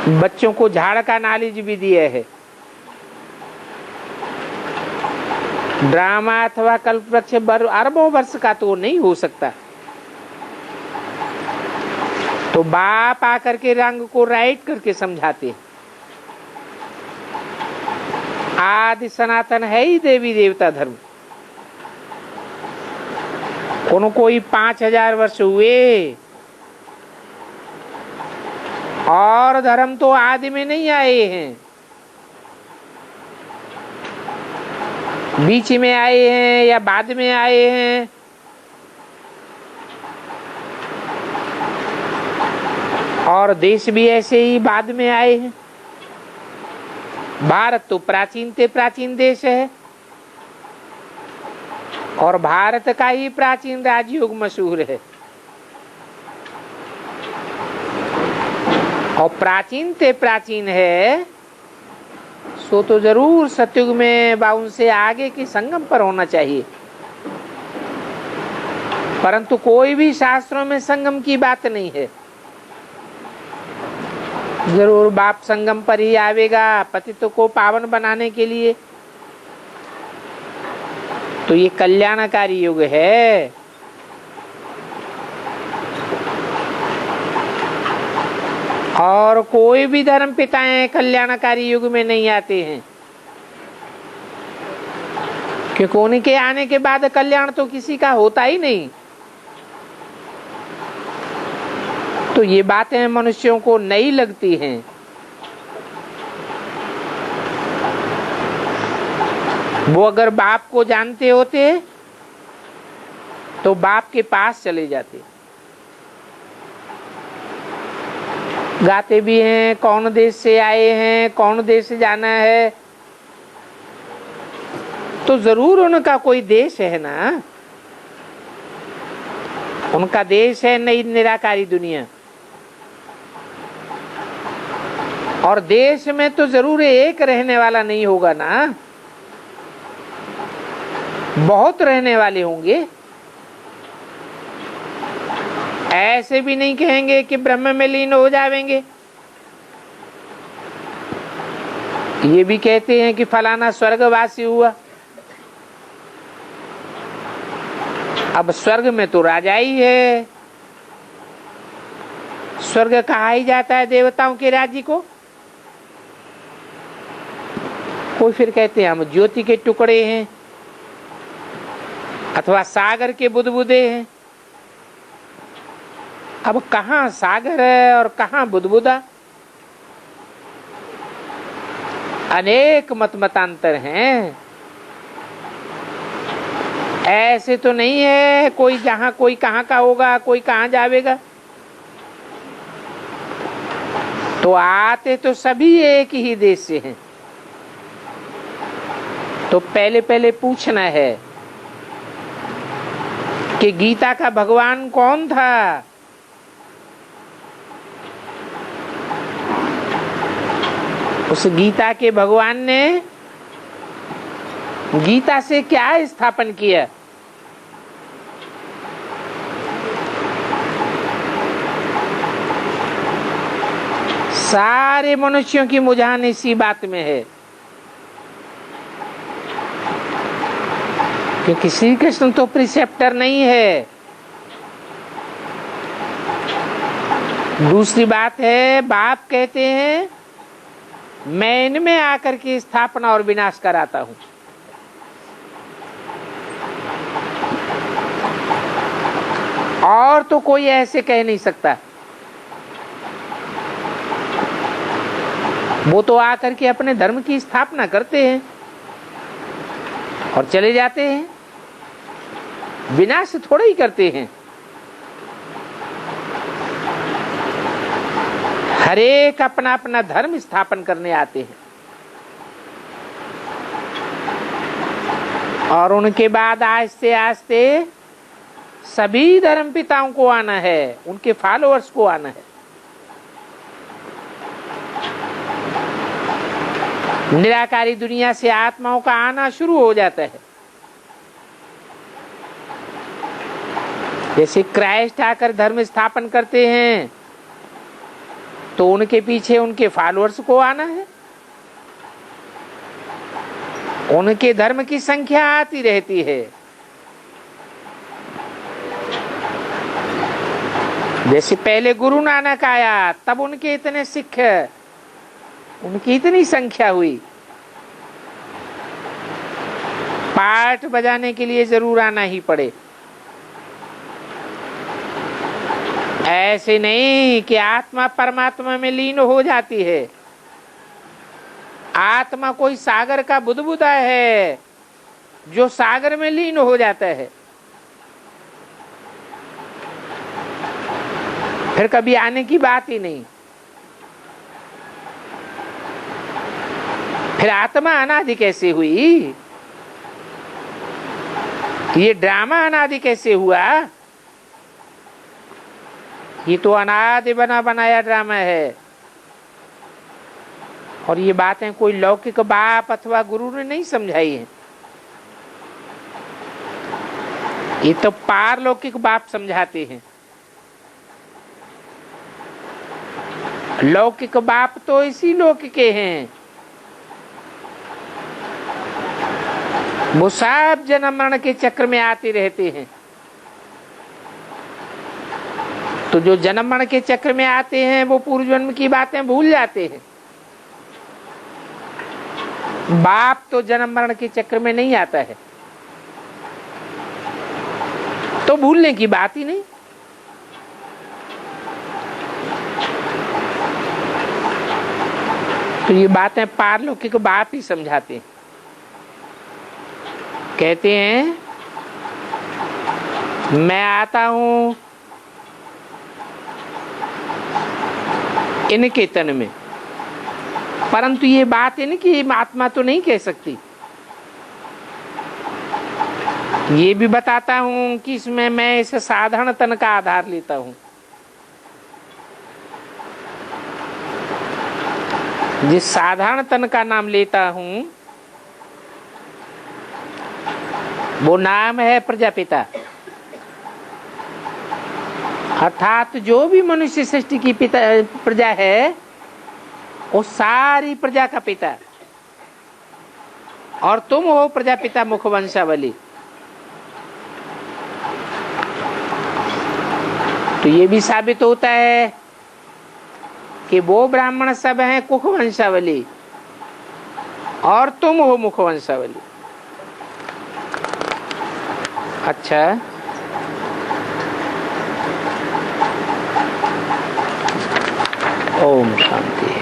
बच्चों को झाड़ का नॉलेज भी दिया है। ड्रामा अथवा कल्पवृक्ष अरबों वर्ष का तो नहीं हो सकता। तो बाप आकर के रंग को राइट करके समझाते। आदि सनातन है ही देवी देवता धर्म। कोई 5000 वर्ष हुए और धर्म तो आदि में नहीं आए हैं, बीच में आए हैं या बाद में आए हैं। और देश भी ऐसे ही बाद में आए हैं। भारत तो प्राचीन से प्राचीन देश है और भारत का ही प्राचीन राजयोग मशहूर है। और प्राचीन से प्राचीन है सो तो जरूर सतयुग में बाउन से आगे की संगम पर होना चाहिए। परंतु कोई भी शास्त्रों में संगम की बात नहीं है। जरूर बाप संगम पर ही आवेगा पतितों को पावन बनाने के लिए। तो ये कल्याणकारी युग है। और कोई भी धर्म पिताएं कल्याणकारी युग में नहीं आते हैं, क्योंकि उनके आने के बाद कल्याण तो किसी का होता ही नहीं। तो ये बातें मनुष्यों को नई लगती हैं। वो अगर बाप को जानते होते तो बाप के पास चले जाते। गाते भी हैं कौन देश से आए हैं, कौन देश से जाना है। तो जरूर उनका कोई देश है ना, उनका देश है नई निराकारी दुनिया। और देश में तो जरूर एक रहने वाला नहीं होगा ना, बहुत रहने वाले होंगे। ऐसे भी नहीं कहेंगे कि ब्रह्म में लीन हो जाएंगे। ये भी कहते हैं कि फलाना स्वर्गवासी हुआ। अब स्वर्ग में तो राजा ही है। स्वर्ग कहा ही जाता है देवताओं के राज्य को। कोई फिर कहते हैं हम ज्योति के टुकड़े हैं अथवा सागर के बुदबुदे हैं। अब कहाँ सागर है और कहाँ बुदबुदा, अनेक मतांतर हैं। ऐसे तो नहीं है कोई जहां कोई कहाँ का होगा, कोई कहाँ जावेगा। तो आते तो सभी एक ही देश से हैं। तो पहले पहले पूछना है कि गीता का भगवान कौन था। उस गीता के भगवान ने गीता से क्या स्थापन किया। सारे मनुष्यों की मुझान इसी बात में है, क्योंकि श्री कृष्ण तो प्रिसेप्टर नहीं है। दूसरी बात है बाप कहते हैं मैं इनमें आकर के स्थापना और विनाश कराता हूं। और तो कोई ऐसे कह नहीं सकता। वो तो आकर के अपने धर्म की स्थापना करते हैं और चले जाते हैं, विनाश थोड़ा ही करते हैं। हर एक अपना अपना धर्म स्थापन करने आते हैं और उनके बाद आस्ते आस्ते सभी धर्म पिताओं को आना है, उनके फॉलोअर्स को आना है। निराकारी दुनिया से आत्माओं का आना शुरू हो जाता है। जैसे क्राइस्ट आकर धर्म स्थापन करते हैं तो उनके पीछे उनके फॉलोअर्स को आना है, उनके धर्म की संख्या आती रहती है। जैसे पहले गुरु नानक आया तब उनके इतने सिख, उनकी इतनी संख्या हुई। पाठ बजाने के लिए जरूर आना ही पड़े। ऐसे नहीं कि आत्मा परमात्मा में लीन हो जाती है। आत्मा कोई सागर का बुदबुदा है जो सागर में लीन हो जाता है, फिर कभी आने की बात ही नहीं। फिर आत्मा अनादि कैसे हुई? ये ड्रामा अनादि कैसे हुआ? ये तो अनादि बना बनाया ड्रामा है। और ये बातें कोई लौकिक बाप अथवा गुरु ने नहीं समझाई है, ये तो पारलौकिक बाप समझाते हैं। लौकिक बाप तो इसी लोक के हैं, वो सब जन्म मरण के चक्र में आते रहते हैं। तो जो जन्म मरण के चक्र में आते हैं वो पूर्व जन्म की बातें भूल जाते हैं। बाप तो जन्म मरण के चक्र में नहीं आता है, तो भूलने की बात ही नहीं। तो ये बातें पारलौकिक बाप ही समझाते हैं। कहते हैं मैं आता हूं इनके तन में, परंतु ये बात इनकी आत्मा तो नहीं कह सकती। ये भी बताता हूं कि इसमें मैं इस साधारण तन का आधार लेता हूं। जिस साधारण तन का नाम लेता हूं वो नाम है प्रजापिता। अर्थात जो भी मनुष्य सृष्टि की पिता प्रजा है वो सारी प्रजा का पिता, और तुम हो प्रजापिता मुखवंशावली। तो ये भी साबित होता है कि वो ब्राह्मण सब हैं कुखवंशावली और तुम हो मुखवंशावली। अच्छा, ओम शांति।